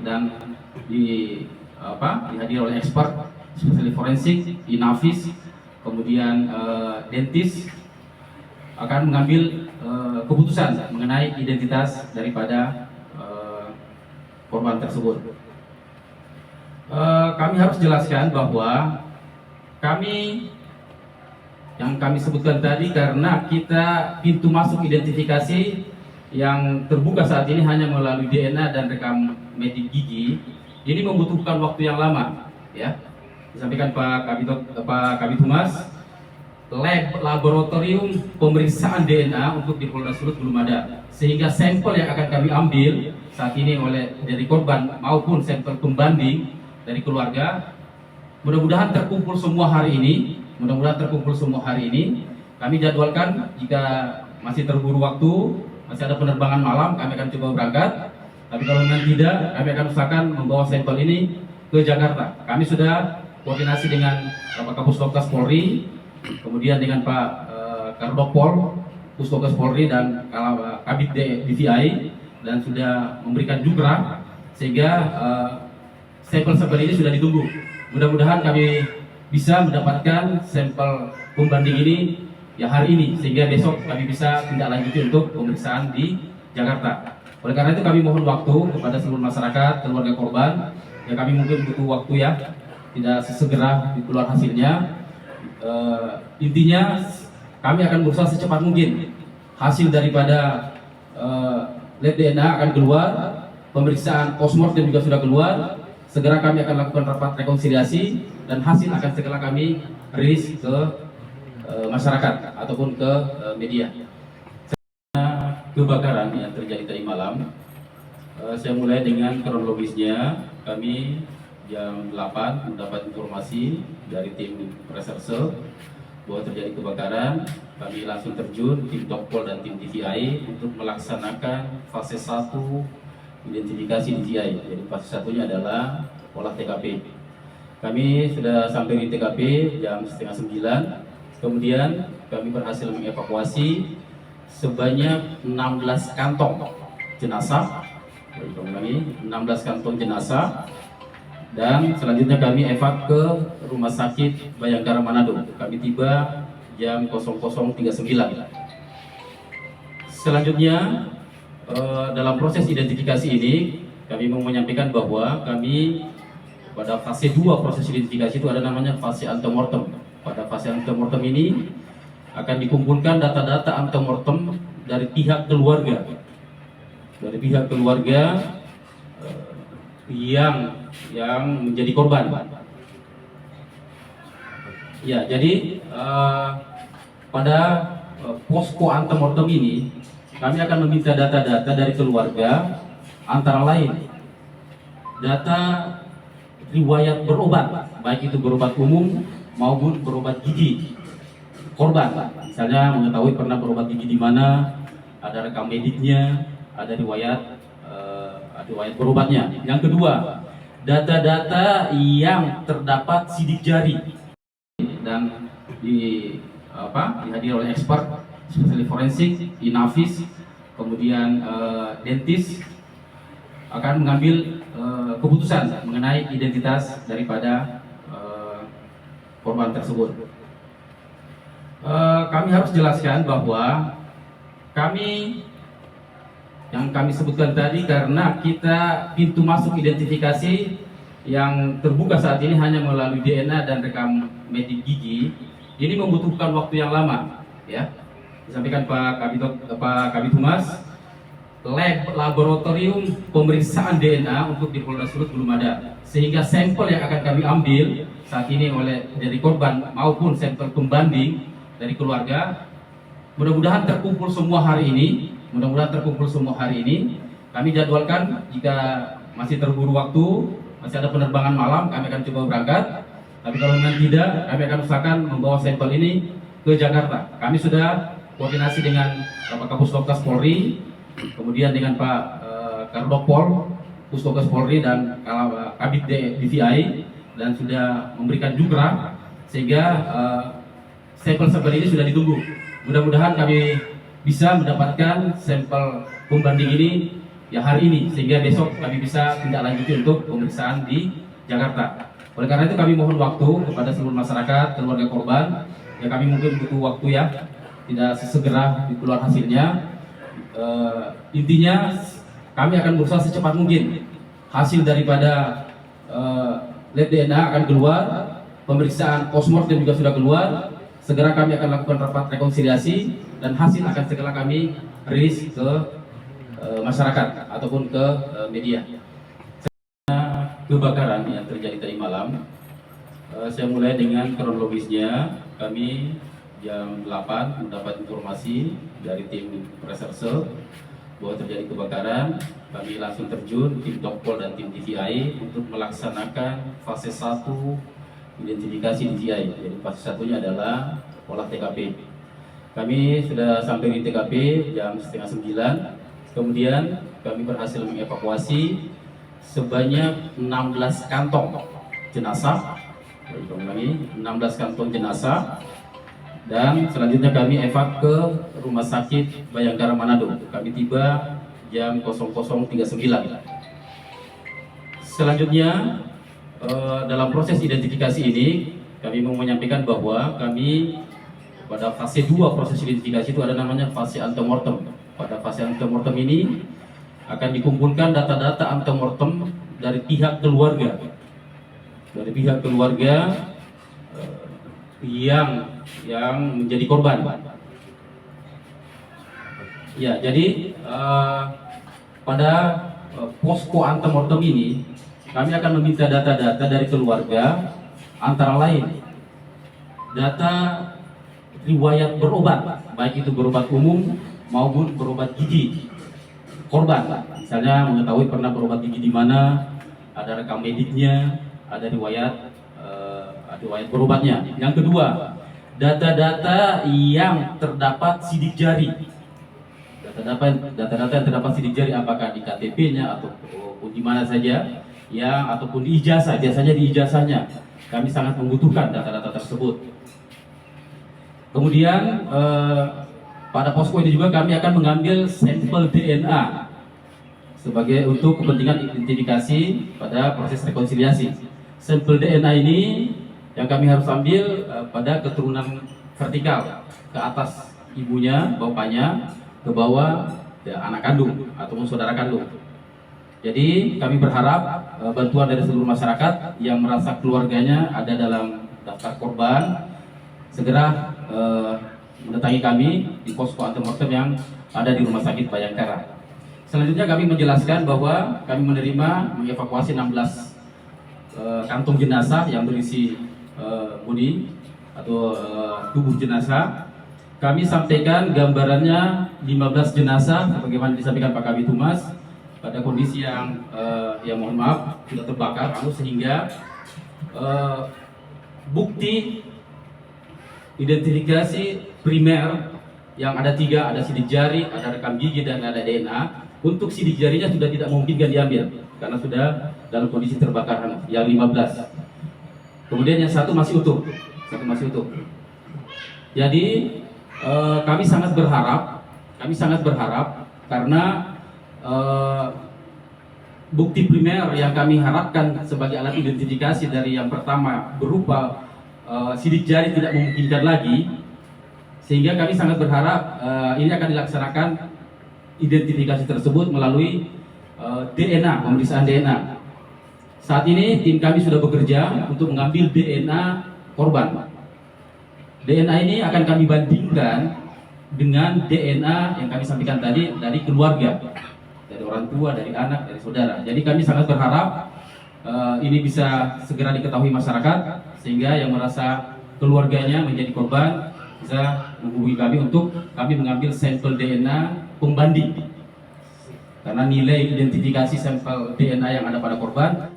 dan dihadiri oleh expert, spesialis forensik, inavis, kemudian dentis akan mengambil keputusan mengenai identitas daripada korban tersebut. Kami harus jelaskan bahwa yang kami sebutkan tadi, karena kita pintu masuk identifikasi yang terbuka saat ini hanya melalui DNA dan rekam medik gigi, ini membutuhkan waktu yang lama, ya. Disampaikan Pak Kabid Humas, lab laboratorium pemeriksaan DNA untuk di Polda Sulut belum ada, sehingga sampel yang akan kami ambil saat ini dari korban maupun sampel pembanding dari keluarga, mudah-mudahan terkumpul semua hari ini. Kami jadwalkan, jika masih terburu waktu, masih ada penerbangan malam, kami akan coba berangkat. Tapi kalau memang tidak, kami akan usahakan membawa sampel ini ke Jakarta. Kami sudah koordinasi dengan Bapak Kapusdokes Polri, kemudian dengan Pak Kardopol, Puskokes Polri, dan Kabid DVI, dan sudah memberikan jukra, sehingga sampel-sampel ini sudah ditunggu. Mudah-mudahan kami bisa mendapatkan sampel pembanding ini ya hari ini, sehingga besok kami bisa tindak lanjuti untuk pemeriksaan di Jakarta. Oleh karena itu kami mohon waktu kepada seluruh masyarakat, keluarga korban, ya kami mungkin butuh waktu, ya, tidak sesegera keluar hasilnya. Intinya kami akan berusaha secepat mungkin hasil daripada lab DNA akan keluar, pemeriksaan postmortem juga sudah keluar. Segera kami akan lakukan rapat rekonsiliasi dan hasil akan segera kami rilis ke masyarakat ataupun ke media. Kebakaran yang terjadi tadi malam, saya mulai dengan kronologisnya. Kami jam 8 mendapat informasi dari tim reserse bahwa terjadi kebakaran. Kami langsung terjun, tim Dokpol dan tim DVI, untuk melaksanakan fase 1 identifikasi DVI. Jadi fase 1-nya adalah olah TKP. Kami sudah sampai di TKP jam setengah 9. Kemudian kami berhasil mengevakuasi sebanyak 16 kantong jenazah. 16 kantong jenazah. Dan selanjutnya kami evak ke Rumah Sakit Bayangkara Manado. Kami tiba jam 00.39. Selanjutnya, dalam proses identifikasi ini, kami mau menyampaikan bahwa kami pada fase 2 proses identifikasi itu ada namanya fase antemortem. Pada fase antemortem ini akan dikumpulkan data-data antemortem dari pihak keluarga. Yang menjadi korban. Ya, jadi pada posko antemortem ini kami akan meminta data-data dari keluarga, antara lain data riwayat berobat, baik itu berobat umum maupun berobat gigi korban. Misalnya mengetahui pernah berobat gigi di mana, ada rekam mediknya, ada riwayat berobatnya. Yang kedua, data-data yang terdapat sidik jari dan dihadiri oleh expert, spesialis forensik, inavis, kemudian dentis akan mengambil keputusan mengenai identitas daripada korban tersebut. Kami harus jelaskan bahwa yang kami sebutkan tadi, karena kita pintu masuk identifikasi yang terbuka saat ini hanya melalui DNA dan rekam medik gigi, ini membutuhkan waktu yang lama, ya. Disampaikan Pak Kabid Humas, lab laboratorium pemeriksaan DNA untuk di Polda Sulut belum ada, sehingga sampel yang akan kami ambil saat ini dari korban maupun sampel pembanding dari keluarga, mudah-mudahan terkumpul semua hari ini. Kami jadwalkan, jika masih terburu waktu, masih ada penerbangan malam, kami akan coba berangkat. Tapi kalau memang tidak, kami akan usahakan membawa sampel ini ke Jakarta. Kami sudah koordinasi dengan Bapak Kapusdokes Polri, kemudian dengan Pak Kardopol, Puskokes Polri, dan Kabid DVI, dan sudah memberikan jukra, sehingga sampel-sampel ini sudah ditunggu. Mudah-mudahan kami bisa mendapatkan sampel pembanding ini ya hari ini, sehingga besok kami bisa tindak lanjuti untuk pemeriksaan di Jakarta. Oleh karena itu kami mohon waktu kepada seluruh masyarakat, keluarga korban, ya kami mungkin butuh waktu ya, tidak sesegera keluar hasilnya. Intinya kami akan berusaha secepat mungkin hasil daripada lab DNA akan keluar, pemeriksaan postmortem juga sudah keluar. Segera kami akan lakukan rapat rekonsiliasi dan hasil akan segera kami rilis ke masyarakat ataupun ke media. Kebakaran yang terjadi tadi malam, saya mulai dengan kronologisnya. Kami jam 8 mendapat informasi dari tim reserse bahwa terjadi kebakaran. Kami langsung terjun, tim Dokpol dan tim DVI untuk melaksanakan fase 1 identifikasi DVI. Jadi fase 1-nya adalah olah TKP. Kami sudah sampai di TKP jam setengah 9. Kemudian kami berhasil mengevakuasi sebanyak 16 kantong jenazah. 16 kantong jenazah. Dan selanjutnya kami evak ke Rumah Sakit Bayangkara Manado. Kami tiba jam 00.39. Selanjutnya dalam proses identifikasi ini kami mau menyampaikan bahwa kami pada fase 2 proses identifikasi itu ada namanya fase antemortem. Pada fase antemortem ini akan dikumpulkan data-data antemortem dari pihak keluarga. Dari pihak keluarga yang menjadi korban. Ya, jadi pada posko antemortem ini kami akan meminta data-data dari keluarga, antara lain data riwayat berobat, baik itu berobat umum maupun berobat gigi korban. Misalnya mengetahui pernah berobat gigi di mana, ada rekam mediknya, ada riwayat berobatnya. Yang kedua, data-data yang terdapat sidik jari. Data-data yang terdapat sidik jari, apakah di KTP-nya ataupun di mana saja, ya, ataupun di ijazah. Biasanya di ijazahnya kami sangat membutuhkan data-data tersebut. Kemudian pada posko ini juga kami akan mengambil sampel DNA sebagai untuk kepentingan identifikasi pada proses rekonsiliasi. Sampel DNA ini yang kami harus ambil pada keturunan vertikal, ke atas ibunya, bapaknya, ke bawah ya, anak kandung ataupun saudara kandung. Jadi kami berharap bantuan dari seluruh masyarakat yang merasa keluarganya ada dalam daftar korban segera mendatangi kami di posko antemortem yang ada di Rumah Sakit Bayangkara. Selanjutnya kami menjelaskan bahwa kami menerima mengevakuasi 16 kantong jenazah yang berisi bodi atau tubuh jenazah. Kami sampaikan gambarannya 15 jenazah sebagaimana disampaikan Pak Kabid Humas pada kondisi yang mohon maaf sudah terbakar, sehingga bukti identifikasi primer yang ada 3, ada sidik jari, ada rekam gigi, dan ada DNA. Untuk sidik jarinya sudah tidak memungkinkan diambil karena sudah dalam kondisi terbakar, yang 15. Kemudian yang satu masih utuh, Jadi kami sangat berharap karena bukti primer yang kami harapkan sebagai alat identifikasi dari yang pertama berupa sidik jari tidak memungkinkan lagi, sehingga kami sangat berharap ini akan dilaksanakan identifikasi tersebut melalui DNA, pemeriksaan DNA. Saat ini tim kami sudah bekerja untuk mengambil DNA korban. DNA ini akan kami bandingkan dengan DNA yang kami sampaikan tadi dari keluarga, dari orang tua, dari anak, dari saudara. Jadi kami sangat berharap ini bisa segera diketahui masyarakat, sehingga yang merasa keluarganya menjadi korban bisa menghubungi kami untuk kami mengambil sampel DNA pembanding. Karena nilai identifikasi sampel DNA yang ada pada korban